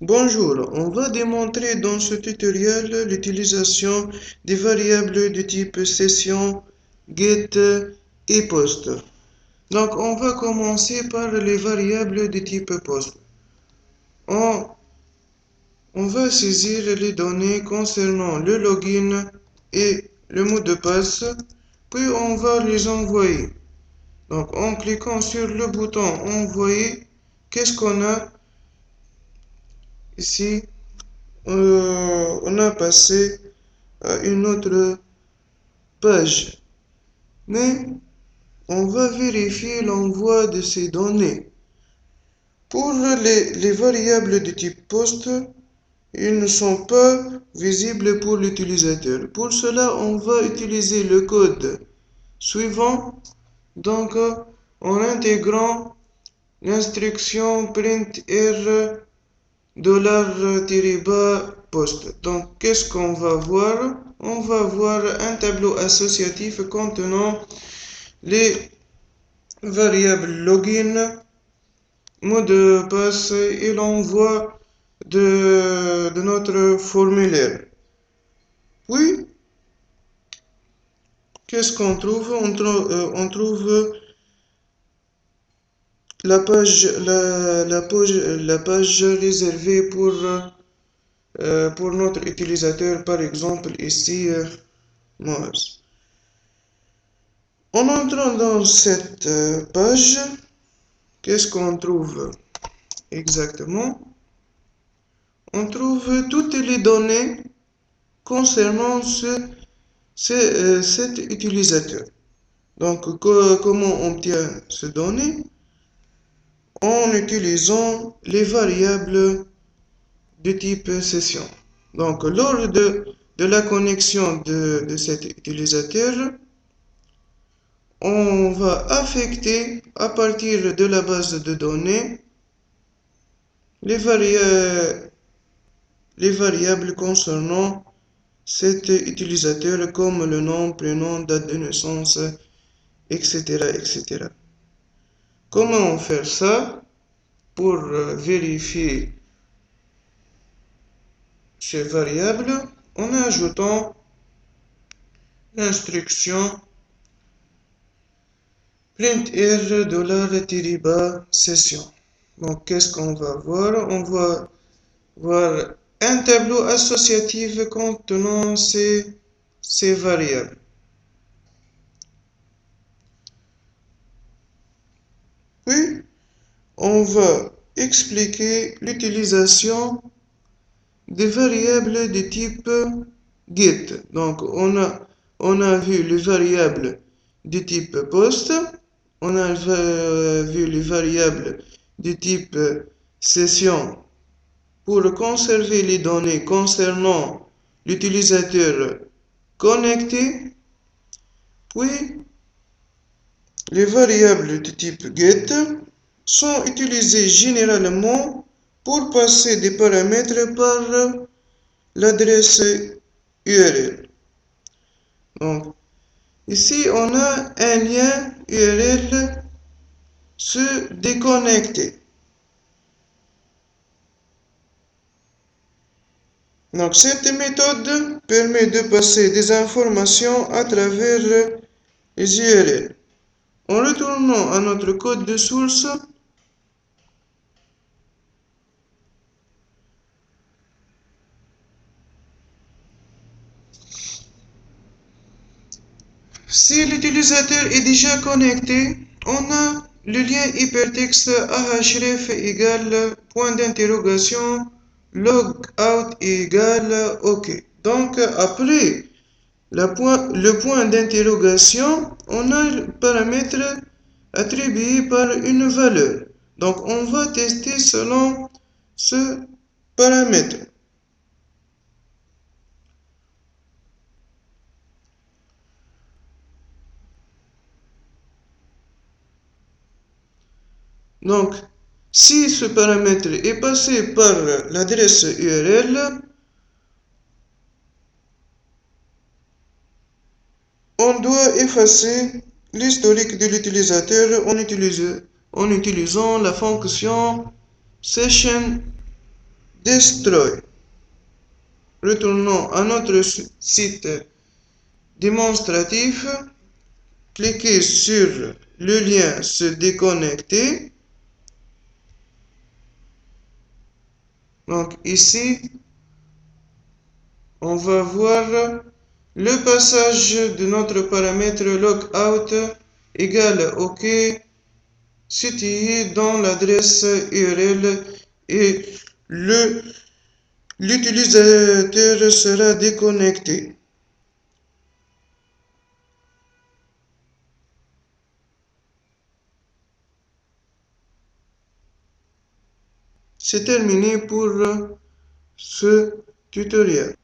Bonjour, on va démontrer dans ce tutoriel l'utilisation des variables de type session, get et post. Donc on va commencer par les variables de type post. On, on va saisir les données concernant le login et le mot de passe, puis on va les envoyer. Donc en cliquant sur le bouton envoyer, qu'est-ce qu'on a ici? On a passé à une autre page, mais on va vérifier l'envoi de ces données. Pour les variables de type post, ils ne sont pas visibles pour l'utilisateur. Pour cela, on va utiliser le code suivant, donc en intégrant l'instruction printr $-post. Donc, qu'est-ce qu'on va voir? On va voir un tableau associatif contenant les variables login, mot de passe et l'envoi de notre formulaire. Puis, qu'est-ce qu'on trouve? On trouve la page réservée pour notre utilisateur, par exemple ici, Moaz. En entrant dans cette page, qu'est-ce qu'on trouve exactement? On trouve toutes les données concernant cet utilisateur. Donc, comment on obtient ces données? En utilisant les variables de type session. Donc, lors de la connexion de cet utilisateur, on va affecter à partir de la base de données les variables concernant cet utilisateur comme le nom, prénom, date de naissance, etc., etc. Comment faire ça? Pour vérifier ces variables en ajoutant l'instruction printr $-session. Donc, qu'est-ce qu'on va voir? On va voir un tableau associatif contenant ces variables. Puis, on va expliquer l'utilisation des variables de type get. Donc, on a vu les variables de type post, on a vu les variables de type session pour conserver les données concernant l'utilisateur connecté, puis les variables de type get sont utilisées généralement pour passer des paramètres par l'adresse URL. Donc, ici, on a un lien URL se déconnecter. Donc, cette méthode permet de passer des informations à travers les URL. En retournant à notre code de source, si l'utilisateur est déjà connecté, on a le lien hypertexte ahref égale point d'interrogation logout égale OK. Donc après le point d'interrogation, on a le paramètre attribué par une valeur. Donc on va tester selon ce paramètre. Donc, si ce paramètre est passé par l'adresse URL, on doit effacer l'historique de l'utilisateur en utilisant la fonction session Destroy. Retournons à notre site démonstratif. Cliquez sur le lien se déconnecter. Donc ici, on va voir le passage de notre paramètre logout égale OK situé dans l'adresse URL et l'utilisateur sera déconnecté. C'est terminé pour ce tutoriel.